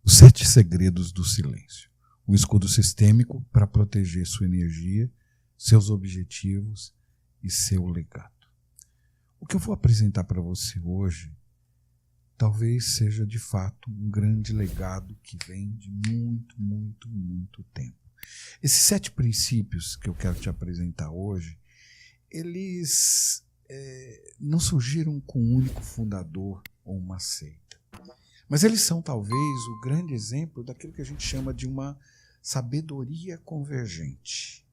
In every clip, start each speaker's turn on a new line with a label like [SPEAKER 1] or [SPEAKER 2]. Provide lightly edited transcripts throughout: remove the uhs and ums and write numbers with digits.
[SPEAKER 1] Os 7 segredos do silêncio. Um escudo sistêmico para proteger sua energia, seus objetivos e seu legado. O que eu vou apresentar para você hoje talvez seja de fato um grande legado que vem de muito tempo. Esses 7 princípios que eu quero te apresentar hoje, eles não surgiram com um único fundador ou uma seita. Mas eles são talvez o grande exemplo daquilo que a gente chama de uma sabedoria convergente.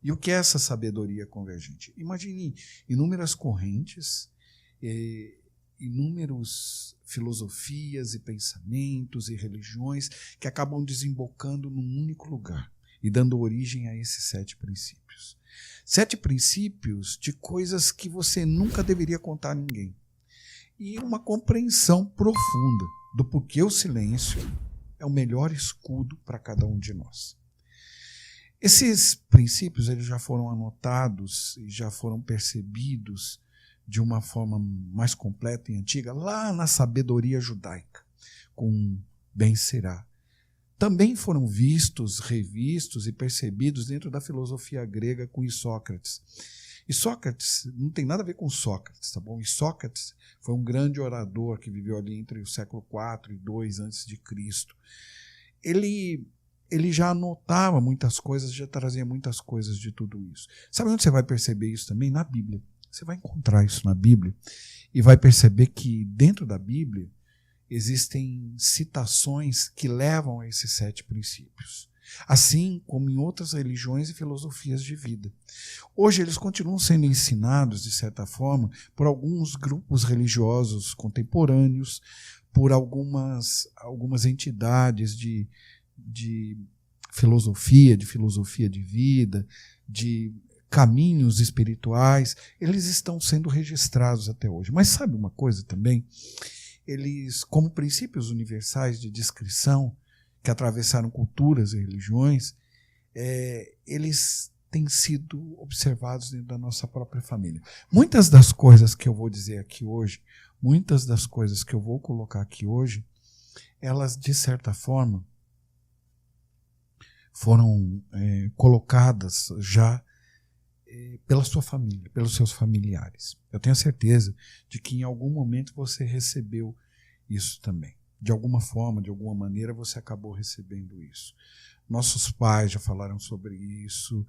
[SPEAKER 1] E o que é essa sabedoria convergente? Imagine inúmeras correntes, inúmeras filosofias e pensamentos e religiões que acabam desembocando num único lugar e dando origem a esses 7 princípios. 7 princípios de coisas que você nunca deveria contar a ninguém. E uma compreensão profunda do porquê o silêncio é o melhor escudo para cada um de nós. Esses princípios eles já foram anotados e já foram percebidos de uma forma mais completa e antiga lá na sabedoria judaica, com Ben Sirá. Também foram vistos, revistos e percebidos dentro da filosofia grega com Isócrates. Isócrates não tem nada a ver com Sócrates, tá bom? Isócrates foi um grande orador que viveu ali entre o século IV e II a.C. Ele já anotava muitas coisas, já trazia muitas coisas de tudo isso. Sabe onde você vai perceber isso também? Na Bíblia. Você vai encontrar isso na Bíblia e vai perceber que dentro da Bíblia existem citações que levam a esses 7 princípios. Assim como em outras religiões e filosofias de vida. Hoje eles continuam sendo ensinados, de certa forma, por alguns grupos religiosos contemporâneos, por algumas entidades de filosofia de vida, de caminhos espirituais. Eles estão sendo registrados até hoje. Mas sabe uma coisa também? Eles, como princípios universais de descrição, que atravessaram culturas e religiões, eles têm sido observados dentro da nossa própria família. Muitas das coisas que eu vou dizer aqui hoje, muitas das coisas que eu vou colocar aqui hoje, elas, de certa forma, foram colocadas já pela sua família, pelos seus familiares. Eu tenho certeza de que em algum momento você recebeu isso também. De alguma forma, de alguma maneira, você acabou recebendo isso. Nossos pais já falaram sobre isso,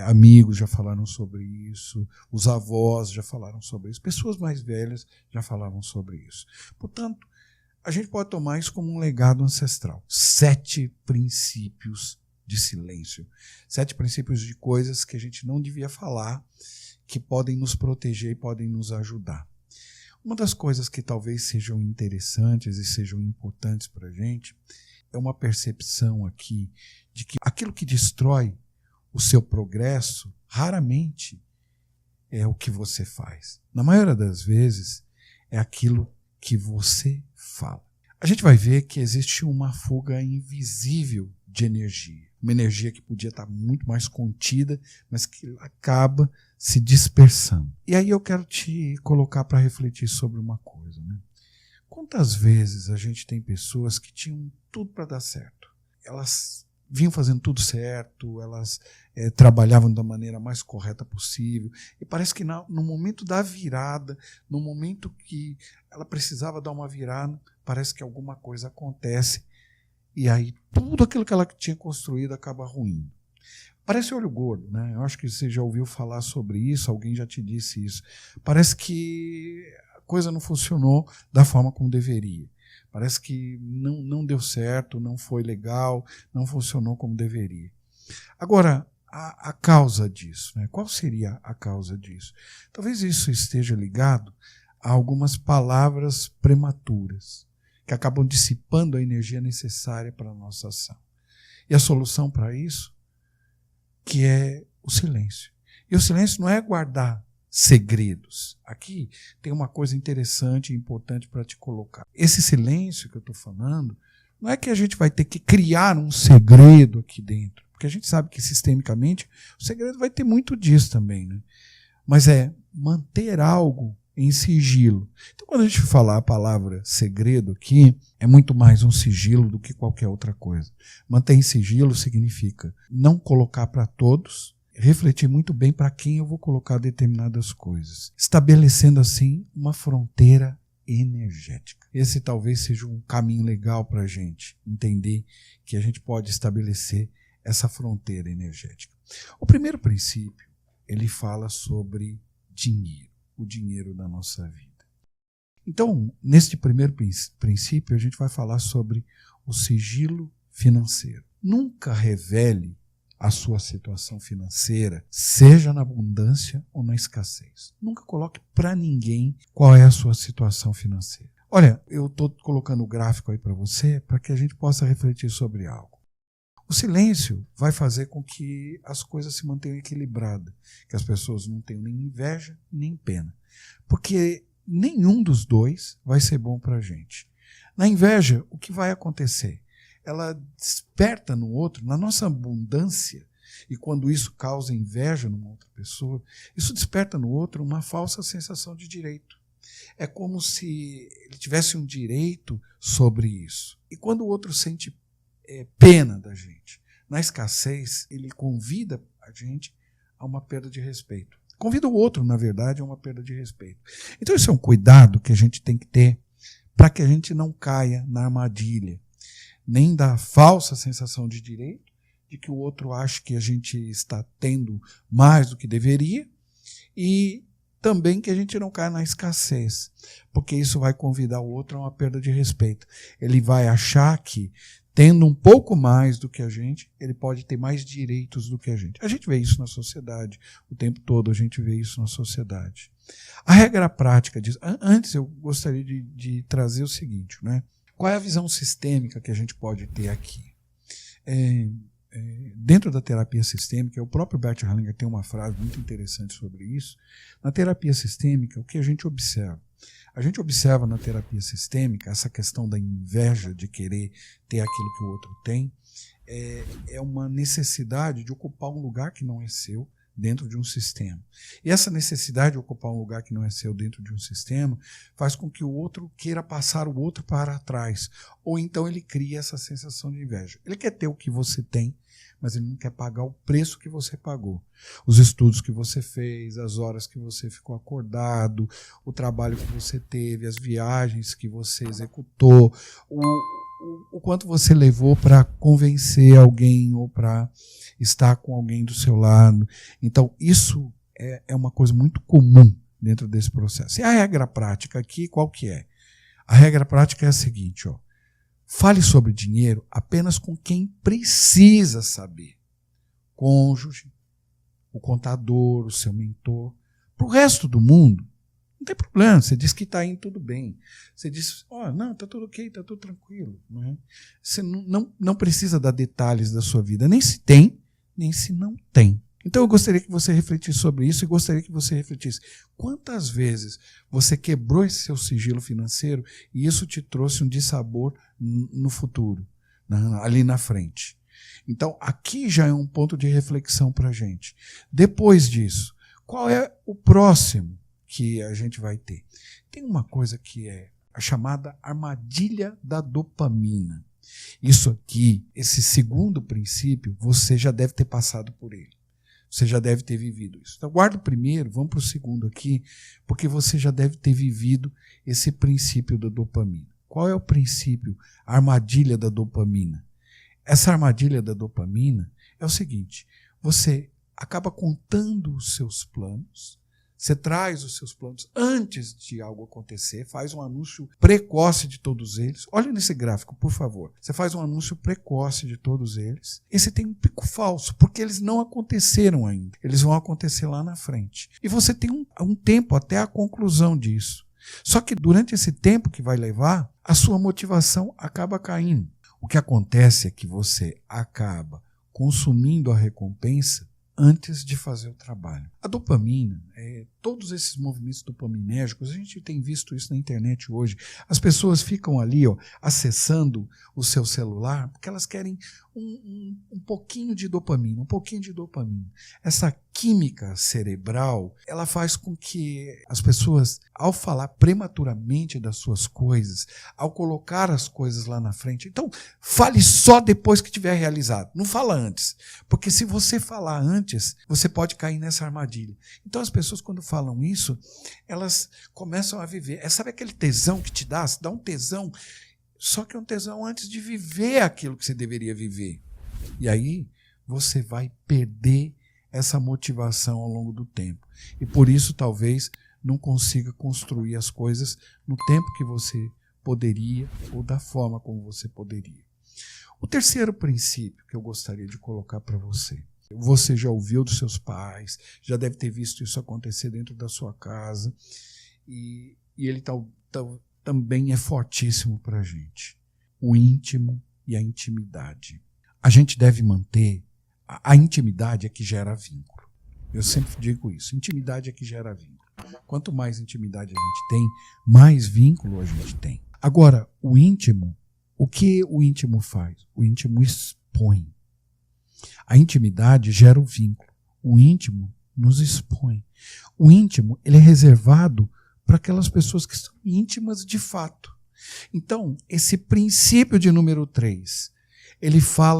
[SPEAKER 1] amigos já falaram sobre isso, os avós já falaram sobre isso, pessoas mais velhas já falaram sobre isso. Portanto, a gente pode tomar isso como um legado ancestral. 7 princípios de silêncio. 7 princípios de coisas que a gente não devia falar, que podem nos proteger e podem nos ajudar. Uma das coisas que talvez sejam interessantes e sejam importantes para a gente é uma percepção aqui de que aquilo que destrói o seu progresso raramente é o que você faz. Na maioria das vezes é aquilo que você fala. A gente vai ver que existe uma fuga invisível de energia. Uma energia que podia estar muito mais contida, mas que acaba se dispersando. E aí eu quero te colocar para refletir sobre uma coisa, né? Quantas vezes a gente tem pessoas que tinham tudo para dar certo? Elas vinham fazendo tudo certo, elas trabalhavam da maneira mais correta possível, e parece que no momento da virada, no momento que ela precisava dar uma virada, parece que alguma coisa acontece, e aí tudo aquilo que ela tinha construído acaba ruindo. Parece olho gordo, né? Eu acho que você já ouviu falar sobre isso, alguém já te disse isso. Parece que a coisa não funcionou da forma como deveria. Parece que não deu certo, não foi legal, não funcionou como deveria. Agora, a causa disso, né? Qual seria a causa disso? Talvez isso esteja ligado a algumas palavras prematuras, que acabam dissipando a energia necessária para a nossa ação. E a solução para isso, que é o silêncio. E o silêncio não é guardar segredos. Aqui tem uma coisa interessante e importante para te colocar. Esse silêncio que eu estou falando, não é que a gente vai ter que criar um segredo aqui dentro, porque a gente sabe que sistemicamente o segredo vai ter muito disso também, né? Mas é manter algo em sigilo. Então, quando a gente falar a palavra segredo aqui, é muito mais um sigilo do que qualquer outra coisa. Manter em sigilo significa não colocar para todos, refletir muito bem para quem eu vou colocar determinadas coisas, estabelecendo assim uma fronteira energética. Esse talvez seja um caminho legal para a gente entender que a gente pode estabelecer essa fronteira energética. O primeiro princípio, ele fala sobre dinheiro, o dinheiro da nossa vida. Então, neste primeiro princípio, a gente vai falar sobre o sigilo financeiro. Nunca revele a sua situação financeira, seja na abundância ou na escassez. Nunca coloque para ninguém qual é a sua situação financeira. Olha, eu estou colocando o gráfico aí para você para que a gente possa refletir sobre algo. O silêncio vai fazer com que as coisas se mantenham equilibradas, que as pessoas não tenham nem inveja nem pena, porque nenhum dos dois vai ser bom para a gente. Na inveja, o que vai acontecer? Ela desperta no outro, na nossa abundância, e quando isso causa inveja numa outra pessoa, isso desperta no outro uma falsa sensação de direito. É como se ele tivesse um direito sobre isso. E quando o outro sente pena da gente, na escassez, ele convida a gente a uma perda de respeito. Convida o outro, na verdade, a uma perda de respeito. Então, esse é um cuidado que a gente tem que ter para que a gente não caia na armadilha, nem da falsa sensação de direito, de que o outro acha que a gente está tendo mais do que deveria, e também que a gente não caia na escassez, porque isso vai convidar o outro a uma perda de respeito. Ele vai achar que, tendo um pouco mais do que a gente, ele pode ter mais direitos do que a gente. A gente vê isso na sociedade, o tempo todo a gente vê isso na sociedade. A regra prática diz... Antes eu gostaria de trazer o seguinte, né? Qual é a visão sistêmica que a gente pode ter aqui? Dentro da terapia sistêmica, o próprio Bert Hellinger tem uma frase muito interessante sobre isso. Na terapia sistêmica, o que a gente observa? A gente observa na terapia sistêmica essa questão da inveja, de querer ter aquilo que o outro tem, é uma necessidade de ocupar um lugar que não é seu dentro de um sistema. E essa necessidade de ocupar um lugar que não é seu dentro de um sistema faz com que o outro queira passar o outro para trás. Ou então ele cria essa sensação de inveja. Ele quer ter o que você tem, mas ele não quer pagar o preço que você pagou. Os estudos que você fez, as horas que você ficou acordado, o trabalho que você teve, as viagens que você executou, o quanto você levou para convencer alguém ou para estar com alguém do seu lado. Então, isso é uma coisa muito comum dentro desse processo. E a regra prática aqui, qual que é? A regra prática é a seguinte, ó. Fale sobre dinheiro apenas com quem precisa saber. Cônjuge, o contador, o seu mentor. Para o resto do mundo, não tem problema. Você diz que está indo tudo bem. Você diz, não, está tudo ok, está tudo tranquilo. Não é? Você não precisa dar detalhes da sua vida, nem se tem, nem se não tem. Então eu gostaria que você refletisse sobre isso e gostaria que você refletisse quantas vezes você quebrou esse seu sigilo financeiro e isso te trouxe um dissabor no futuro, ali na frente. Então aqui já é um ponto de reflexão para a gente. Depois disso, qual é o próximo que a gente vai ter? Tem uma coisa que é a chamada armadilha da dopamina. Isso aqui, esse segundo princípio, você já deve ter passado por ele. Você já deve ter vivido isso. Então, guarda o primeiro, vamos para o segundo aqui, porque você já deve ter vivido esse princípio da dopamina. Qual é o princípio, a armadilha da dopamina? Essa armadilha da dopamina é o seguinte, você acaba contando os seus planos, você traz os seus planos antes de algo acontecer, faz um anúncio precoce de todos eles. Olha nesse gráfico, por favor. Você faz um anúncio precoce de todos eles. E você tem um pico falso, porque eles não aconteceram ainda. Eles vão acontecer lá na frente. E você tem um tempo até a conclusão disso. Só que durante esse tempo que vai levar, a sua motivação acaba caindo. O que acontece é que você acaba consumindo a recompensa antes de fazer o trabalho. A dopamina, todos esses movimentos dopaminérgicos, a gente tem visto isso na internet hoje. As pessoas ficam ali, acessando o seu celular porque elas querem um pouquinho de dopamina, um pouquinho de dopamina. Essa química cerebral, ela faz com que as pessoas, ao falar prematuramente das suas coisas, ao colocar as coisas lá na frente, então fale só depois que tiver realizado, não fala antes, porque se você falar antes, você pode cair nessa armadilha. Então as pessoas, quando falam isso, elas começam a viver. Sabe aquele tesão que te dá? Você dá um tesão, só que é um tesão antes de viver aquilo que você deveria viver. E aí você vai perder essa motivação ao longo do tempo. E por isso talvez não consiga construir as coisas no tempo que você poderia ou da forma como você poderia. O terceiro princípio que eu gostaria de colocar para você. Você já ouviu dos seus pais, já deve ter visto isso acontecer dentro da sua casa, e ele também é fortíssimo para a gente. O íntimo e a intimidade. A gente deve manter. A intimidade é que gera vínculo. Eu sempre digo isso. Intimidade é que gera vínculo. Quanto mais intimidade a gente tem, mais vínculo a gente tem. Agora, o íntimo, o que o íntimo faz? O íntimo expõe. A intimidade gera o vínculo. O íntimo nos expõe. O íntimo, ele é reservado para aquelas pessoas que são íntimas de fato. Então, esse princípio de número 3, ele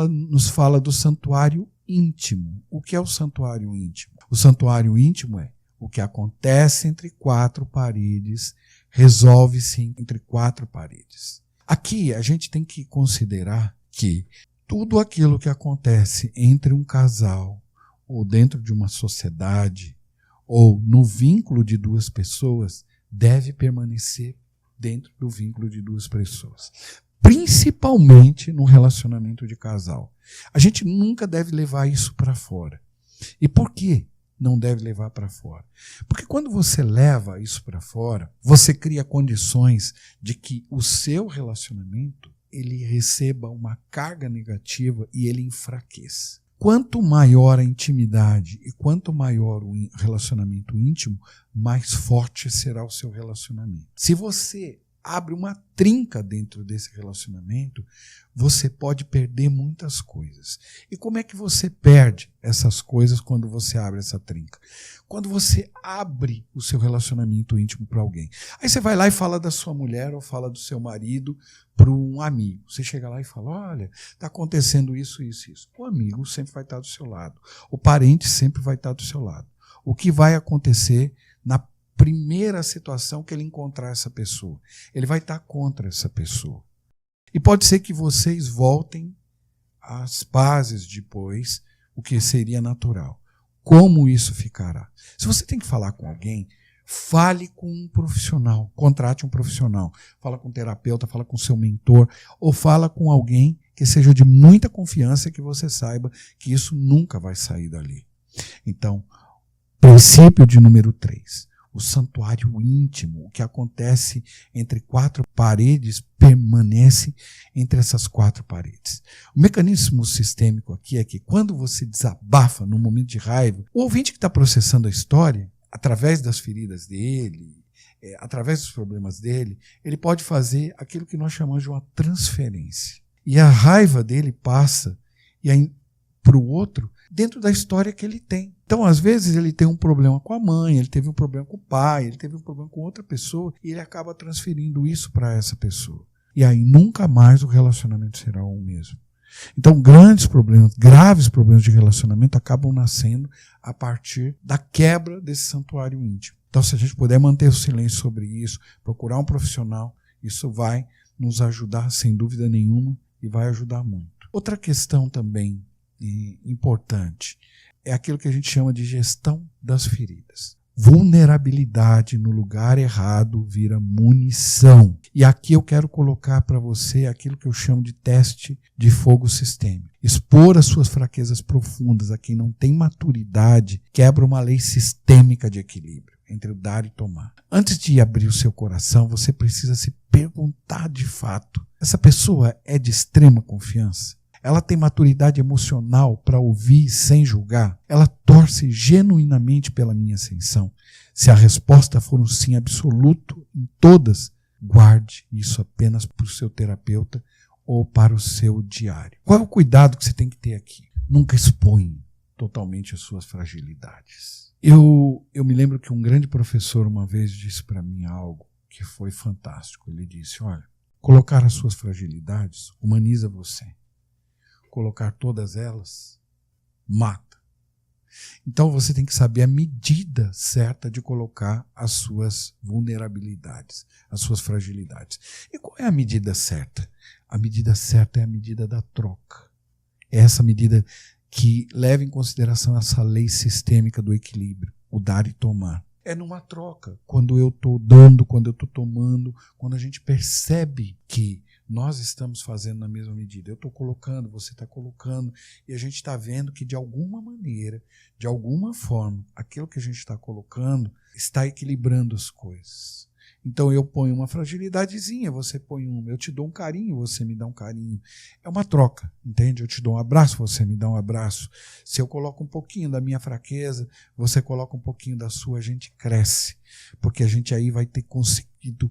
[SPEAKER 1] nos fala do santuário íntimo. O que é o santuário íntimo? O santuário íntimo é o que acontece entre 4 paredes, resolve-se entre 4 paredes. Aqui a gente tem que considerar que tudo aquilo que acontece entre um casal, ou dentro de uma sociedade, ou no vínculo de 2 pessoas, deve permanecer dentro do vínculo de 2 pessoas. Principalmente no relacionamento de casal. A gente nunca deve levar isso para fora. E por que não deve levar para fora? Porque quando você leva isso para fora, você cria condições de que o seu relacionamento ele receba uma carga negativa e ele enfraqueça. Quanto maior a intimidade e quanto maior o relacionamento íntimo, mais forte será o seu relacionamento. Se você abre uma trinca dentro desse relacionamento, você pode perder muitas coisas. E como é que você perde essas coisas quando você abre essa trinca? Quando você abre o seu relacionamento íntimo para alguém. Aí você vai lá e fala da sua mulher ou fala do seu marido para um amigo. Você chega lá e fala, olha, está acontecendo isso, isso, isso. O amigo sempre vai estar do seu lado. O parente sempre vai estar do seu lado. O que vai acontecer na primeira situação que ele encontrar essa pessoa? Ele vai estar contra essa pessoa. E pode ser que vocês voltem às pazes depois, o que seria natural. Como isso ficará? Se você tem que falar com alguém, fale com um profissional, contrate um profissional. Fala com um terapeuta, fala com seu mentor, ou fala com alguém que seja de muita confiança, que você saiba que isso nunca vai sair dali. Então, princípio de número 3. O santuário íntimo, o que acontece entre 4 paredes, permanece entre essas 4 paredes. O mecanismo sistêmico aqui é que quando você desabafa num momento de raiva, o ouvinte que está processando a história, através das feridas dele, através dos problemas dele, ele pode fazer aquilo que nós chamamos de uma transferência. E a raiva dele passa para o outro dentro da história que ele tem. Então, às vezes, ele tem um problema com a mãe, ele teve um problema com o pai, ele teve um problema com outra pessoa, e ele acaba transferindo isso para essa pessoa. E aí, nunca mais o relacionamento será o mesmo. Então, grandes problemas, graves problemas de relacionamento acabam nascendo a partir da quebra desse santuário íntimo. Então, se a gente puder manter o silêncio sobre isso, procurar um profissional, isso vai nos ajudar, sem dúvida nenhuma, e vai ajudar muito. Outra questão também importante é aquilo que a gente chama de gestão das feridas. Vulnerabilidade no lugar errado vira munição. E aqui eu quero colocar para você aquilo que eu chamo de teste de fogo sistêmico. Expor as suas fraquezas profundas a quem não tem maturidade quebra uma lei sistêmica de equilíbrio entre o dar e tomar. Antes de abrir o seu coração, você precisa se perguntar de fato: essa pessoa é de extrema confiança? ela tem maturidade emocional para ouvir sem julgar, ela torce genuinamente pela minha ascensão. Se a resposta for um sim absoluto em todas, guarde isso apenas para o seu terapeuta ou para o seu diário. Qual é o cuidado que você tem que ter aqui? Nunca exponha totalmente as suas fragilidades. Eu me lembro que um grande professor uma vez disse para mim algo que foi fantástico. Ele disse, olha, colocar as suas fragilidades humaniza você. Colocar todas elas mata. Então você tem que saber a medida certa de colocar as suas vulnerabilidades, as suas fragilidades. E qual é a medida certa? A medida certa é a medida da troca. É essa medida que leva em consideração essa lei sistêmica do equilíbrio, o dar e tomar. É numa troca, quando eu estou dando, quando eu estou tomando, quando a gente percebe que nós estamos fazendo na mesma medida. Eu estou colocando, você está colocando, e a gente está vendo que de alguma maneira, de alguma forma, aquilo que a gente está colocando está equilibrando as coisas. Então eu ponho uma fragilidadezinha, você põe uma. Eu te dou um carinho, você me dá um carinho. É uma troca, entende? Eu te dou um abraço, você me dá um abraço. Se eu coloco um pouquinho da minha fraqueza, você coloca um pouquinho da sua, a gente cresce. Porque a gente aí vai ter conseguido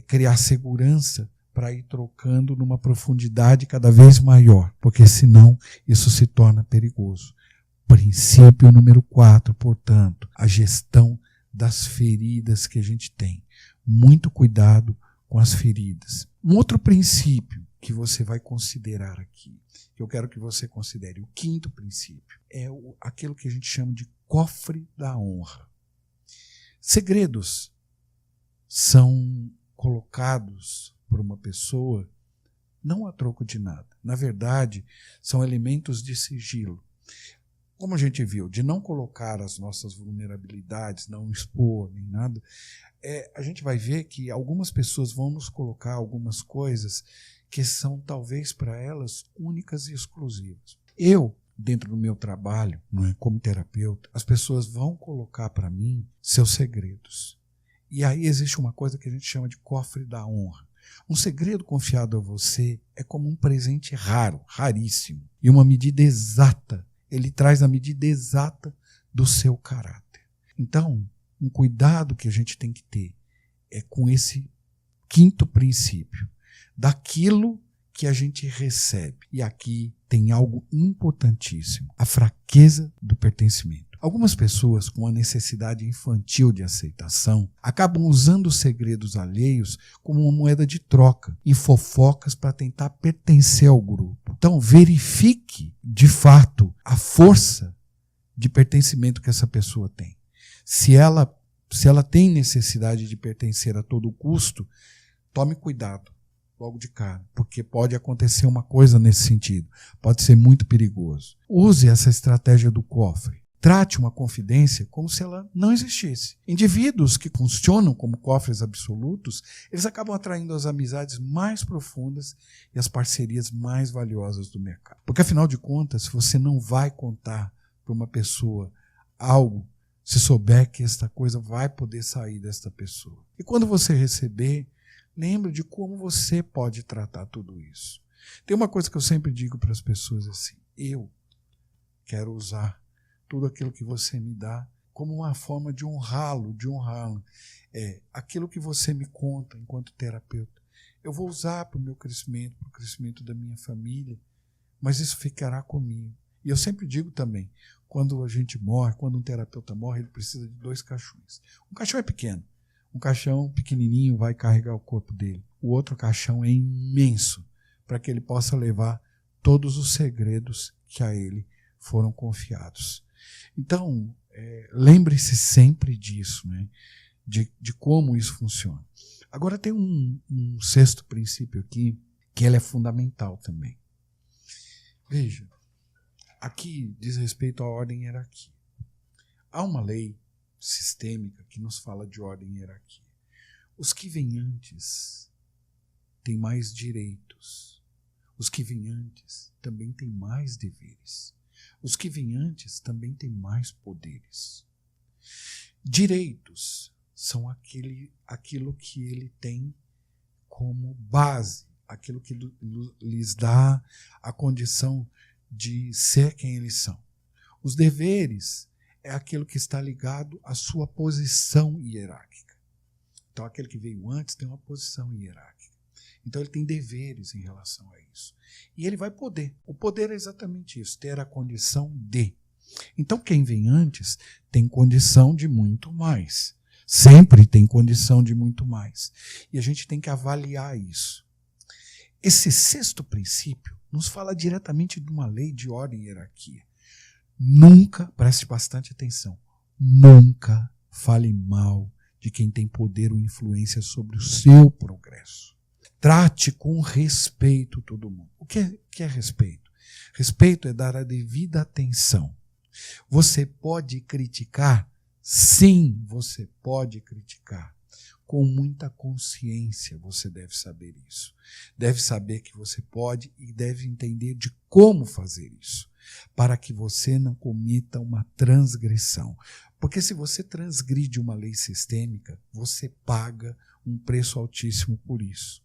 [SPEAKER 1] criar segurança para ir trocando numa profundidade cada vez maior. Porque senão isso se torna perigoso. Princípio número 4, portanto, a gestão das feridas que a gente tem. Muito cuidado com as feridas. Um outro princípio que você vai considerar aqui, que eu quero que você considere, o 5º princípio, é aquilo que a gente chama de cofre da honra. Segredos são colocados por uma pessoa não a troco de nada. Na verdade, são elementos de sigilo. Como a gente viu, de não colocar as nossas vulnerabilidades, não expor nem nada, a gente vai ver que algumas pessoas vão nos colocar algumas coisas que são talvez para elas únicas e exclusivas. Eu, dentro do meu trabalho, como terapeuta, as pessoas vão colocar para mim seus segredos. E aí existe uma coisa que a gente chama de cofre da honra. Um segredo confiado a você é como um presente raro, raríssimo, e uma medida exata. Ele traz a medida exata do seu caráter. Então, um cuidado que a gente tem que ter é com esse 5º princípio, daquilo que a gente recebe. E aqui tem algo importantíssimo, a fraqueza do pertencimento. Algumas pessoas com a necessidade infantil de aceitação acabam usando os segredos alheios como uma moeda de troca, em fofocas para tentar pertencer ao grupo. Então verifique, de fato, a força de pertencimento que essa pessoa tem. Se ela tem necessidade de pertencer a todo custo, tome cuidado logo de cara, porque pode acontecer uma coisa nesse sentido. Pode ser muito perigoso. Use essa estratégia do cofre. Trate uma confidência como se ela não existisse. Indivíduos que funcionam como cofres absolutos, eles acabam atraindo as amizades mais profundas e as parcerias mais valiosas do mercado. Porque, afinal de contas, você não vai contar para uma pessoa algo se souber que esta coisa vai poder sair desta pessoa. E quando você receber, lembre de como você pode tratar tudo isso. Tem uma coisa que eu sempre digo para as pessoas assim, eu quero usar tudo aquilo que você me dá como uma forma de honrá-lo, aquilo que você me conta enquanto terapeuta. Eu vou usar para o meu crescimento, para o crescimento da minha família, mas isso ficará comigo. E eu sempre digo também, quando a gente morre, quando um terapeuta morre, ele precisa de 2 caixões. Um caixão é pequeno, um caixão pequenininho vai carregar o corpo dele. O outro caixão é imenso, para que ele possa levar todos os segredos que a ele foram confiados. Então, lembre-se sempre disso, né? de como isso funciona. Agora tem um 6º princípio aqui, que ele é fundamental também. Veja, aqui diz respeito à ordem e hierarquia. Há uma lei sistêmica que nos fala de ordem e hierarquia. Os que vêm antes têm mais direitos. Os que vêm antes também têm mais deveres. Os que vêm antes também têm mais poderes. Direitos são aquilo que ele tem como base, aquilo que lhes dá a condição de ser quem eles são. Os deveres é aquilo que está ligado à sua posição hierárquica. Então, aquele que veio antes tem uma posição hierárquica. Então, ele tem deveres em relação a isso. E ele vai poder. O poder é exatamente isso, ter a condição de. Então, quem vem antes tem condição de muito mais. Sempre tem condição de muito mais. E a gente tem que avaliar isso. Esse sexto princípio nos fala diretamente de uma lei de ordem e hierarquia. Nunca, preste bastante atenção, nunca fale mal de quem tem poder ou influência sobre o seu progresso. Trate com respeito todo mundo. O que é respeito? Respeito é dar a devida atenção. Você pode criticar? Sim, você pode criticar. Com muita consciência você deve saber isso. Deve saber que você pode e deve entender de como fazer isso, para que você não cometa uma transgressão. Porque se você transgride uma lei sistêmica, você paga um preço altíssimo por isso.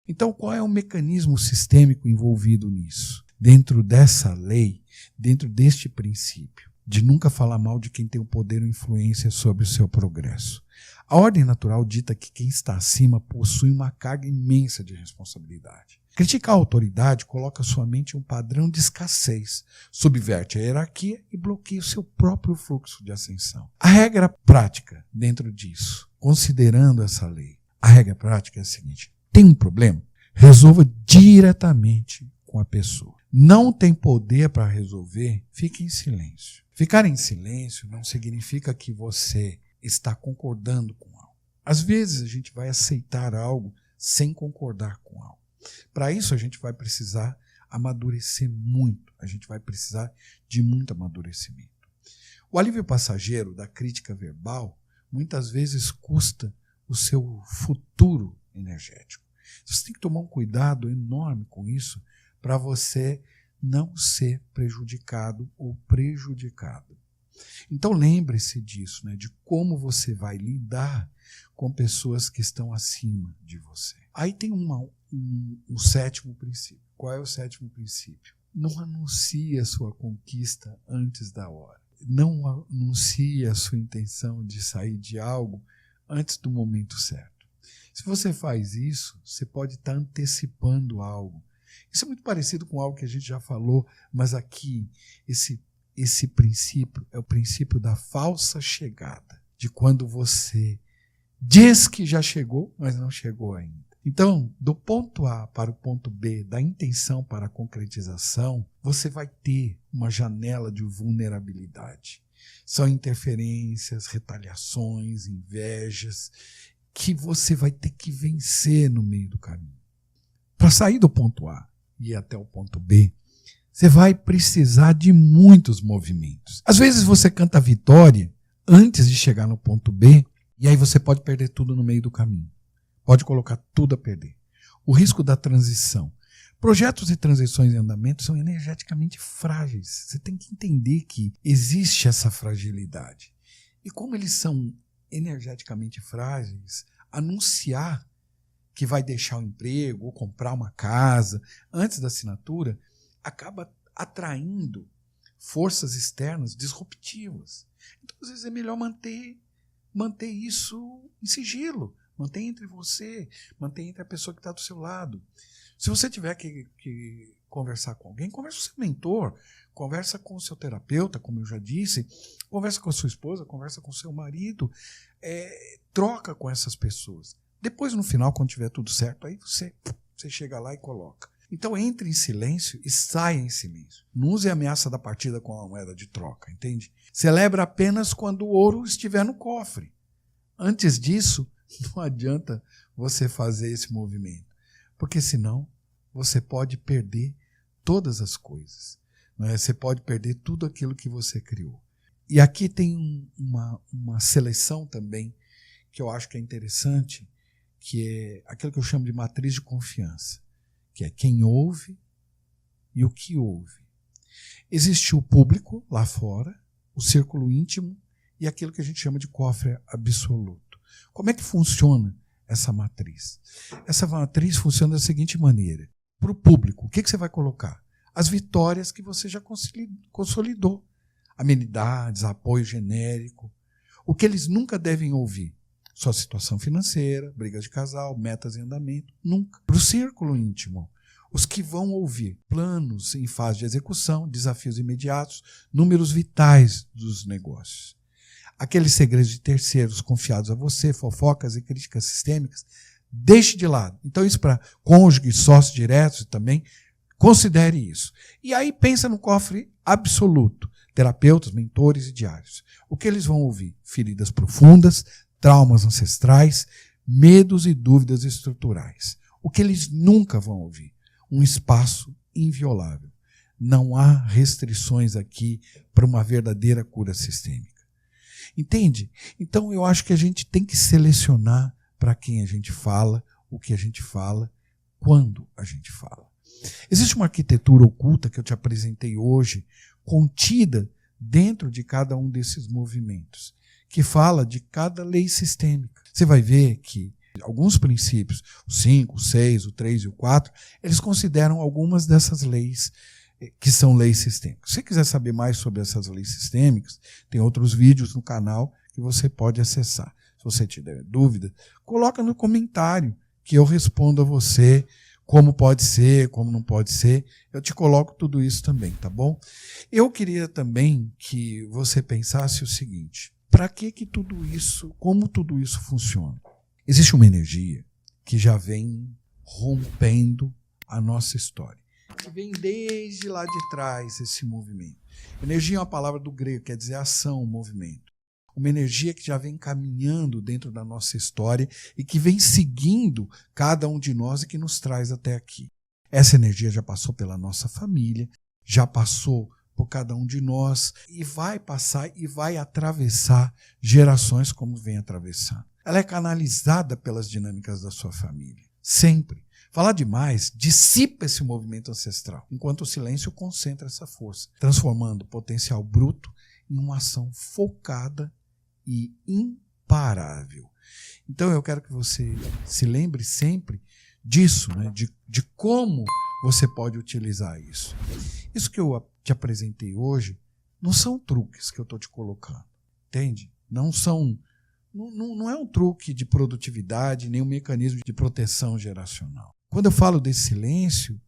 [SPEAKER 1] Então, qual é o mecanismo sistêmico envolvido nisso? Dentro dessa lei, dentro deste princípio, de nunca falar mal de quem tem o poder ou influência sobre o seu progresso. A ordem natural dita que quem está acima possui uma carga imensa de responsabilidade. Criticar a autoridade coloca sua mente em um padrão de escassez, subverte a hierarquia e bloqueia o seu próprio fluxo de ascensão. A regra prática dentro disso, considerando essa lei, a regra prática é a seguinte: tem um problema? Resolva diretamente com a pessoa. Não tem poder para resolver? Fique em silêncio. Ficar em silêncio não significa que você está concordando com algo. Às vezes a gente vai aceitar algo sem concordar com algo. Para isso a gente vai precisar amadurecer muito. A gente vai precisar de muito amadurecimento. O alívio passageiro da crítica verbal muitas vezes custa o seu futuro energético. Você tem que tomar um cuidado enorme com isso para você não ser prejudicado ou prejudicado. Então lembre-se disso, né, de como você vai lidar com pessoas que estão acima de você. Aí tem um sétimo princípio. Qual é o sétimo princípio? Não anuncie a sua conquista antes da hora. Não anuncie a sua intenção de sair de algo antes do momento certo. Se você faz isso, você pode estar antecipando algo. Isso é muito parecido com algo que a gente já falou, mas aqui esse princípio é o princípio da falsa chegada, de quando você diz que já chegou, mas não chegou ainda. Então, do ponto A para o ponto B, da intenção para a concretização, você vai ter uma janela de vulnerabilidade. São interferências, retaliações, invejas, que você vai ter que vencer no meio do caminho. Para sair do ponto A e ir até o ponto B, você vai precisar de muitos movimentos. Às vezes você canta a vitória antes de chegar no ponto B, e aí você pode perder tudo no meio do caminho. Pode colocar tudo a perder. O risco da transição. Projetos e transições em andamento são energeticamente frágeis. Você tem que entender que existe essa fragilidade. E como eles são energeticamente frágeis, anunciar que vai deixar o emprego ou comprar uma casa antes da assinatura acaba atraindo forças externas disruptivas. Então, às vezes, é melhor manter isso em sigilo. Mantenha entre você, mantenha entre a pessoa que está do seu lado. Se você tiver que conversar com alguém, conversa com o seu mentor, conversa com o seu terapeuta, como eu já disse, conversa com a sua esposa, conversa com o seu marido, troca com essas pessoas. Depois, no final, quando tiver tudo certo, aí você chega lá e coloca. Então, entre em silêncio e saia em silêncio. Não use a ameaça da partida com a moeda de troca, entende? Celebra apenas quando o ouro estiver no cofre. Antes disso, não adianta você fazer esse movimento, porque senão você pode perder todas as coisas. Não é? Você pode perder tudo aquilo que você criou. E aqui tem uma seleção também que eu acho que é interessante, que é aquilo que eu chamo de matriz de confiança, que é quem ouve e o que ouve. Existe o público lá fora, o círculo íntimo e aquilo que a gente chama de cofre absoluto. Como é que funciona essa matriz. Essa matriz funciona da seguinte maneira. Para o público, o que você vai colocar? As vitórias que você já consolidou. Amenidades, apoio genérico. O que eles nunca devem ouvir? Sua situação financeira, brigas de casal, metas em andamento. Nunca. Para o círculo íntimo, os que vão ouvir planos em fase de execução, desafios imediatos, números vitais dos negócios. Aqueles segredos de terceiros confiados a você, fofocas e críticas sistêmicas, deixe de lado. Então isso para cônjuge, sócios diretos também, considere isso. E aí pensa no cofre absoluto, terapeutas, mentores e diários. O que eles vão ouvir? Feridas profundas, traumas ancestrais, medos e dúvidas estruturais. O que eles nunca vão ouvir? Um espaço inviolável. Não há restrições aqui para uma verdadeira cura sistêmica. Entende? Então eu acho que a gente tem que selecionar para quem a gente fala, o que a gente fala, quando a gente fala. Existe uma arquitetura oculta que eu te apresentei hoje, contida dentro de cada um desses movimentos, que fala de cada lei sistêmica. Você vai ver que alguns princípios, o 5, o 6, o 3 e o 4, eles consideram algumas dessas leis que são leis sistêmicas. Se você quiser saber mais sobre essas leis sistêmicas, tem outros vídeos no canal que você pode acessar. Se você tiver dúvida, coloca no comentário que eu respondo a você como pode ser, como não pode ser. Eu te coloco tudo isso também, tá bom? Eu queria também que você pensasse o seguinte: para que tudo isso, como tudo isso funciona? Existe uma energia que já vem rompendo a nossa história, que vem desde lá de trás, esse movimento. Energia é uma palavra do grego, quer dizer ação, movimento. Uma energia que já vem caminhando dentro da nossa história e que vem seguindo cada um de nós e que nos traz até aqui. Essa energia já passou pela nossa família, já passou por cada um de nós e vai passar e vai atravessar gerações como vem atravessando. Ela é canalizada pelas dinâmicas da sua família, sempre. Falar demais dissipa esse movimento ancestral, enquanto o silêncio concentra essa força, transformando o potencial bruto em uma ação focada e imparável. Então eu quero que você se lembre sempre disso, né? de como você pode utilizar isso. Isso que eu te apresentei hoje não são truques que eu estou te colocando, entende? Não é um truque de produtividade, nem um mecanismo de proteção geracional. Quando eu falo desse silêncio,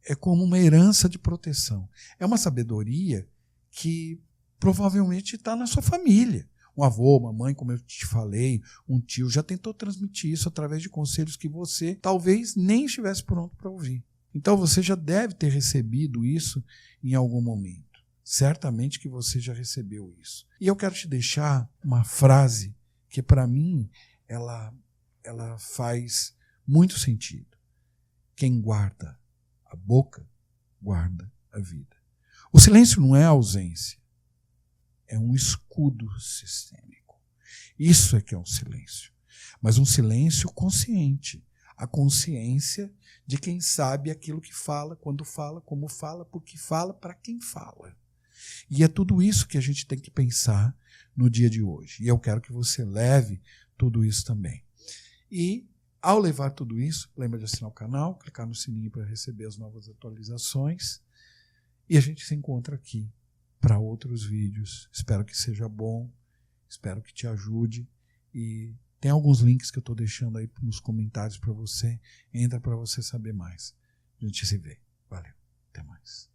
[SPEAKER 1] é como uma herança de proteção. É uma sabedoria que provavelmente está na sua família. Um avô, uma mãe, como eu te falei, um tio, já tentou transmitir isso através de conselhos que você talvez nem estivesse pronto para ouvir. Então você já deve ter recebido isso em algum momento. Certamente que você já recebeu isso. E eu quero te deixar uma frase que, para mim, ela faz muito sentido. Quem guarda a boca, guarda a vida. O silêncio não é ausência, é um escudo sistêmico. Isso é que é um silêncio. Mas um silêncio consciente. A consciência de quem sabe aquilo que fala, quando fala, como fala, porque fala, para quem fala. E é tudo isso que a gente tem que pensar no dia de hoje. E eu quero que você leve tudo isso também. E, ao levar tudo isso, lembra de assinar o canal, clicar no sininho para receber as novas atualizações. E a gente se encontra aqui para outros vídeos. Espero que seja bom, espero que te ajude. E tem alguns links que eu estou deixando aí nos comentários para você. Entra para você saber mais. A gente se vê. Valeu. Até mais.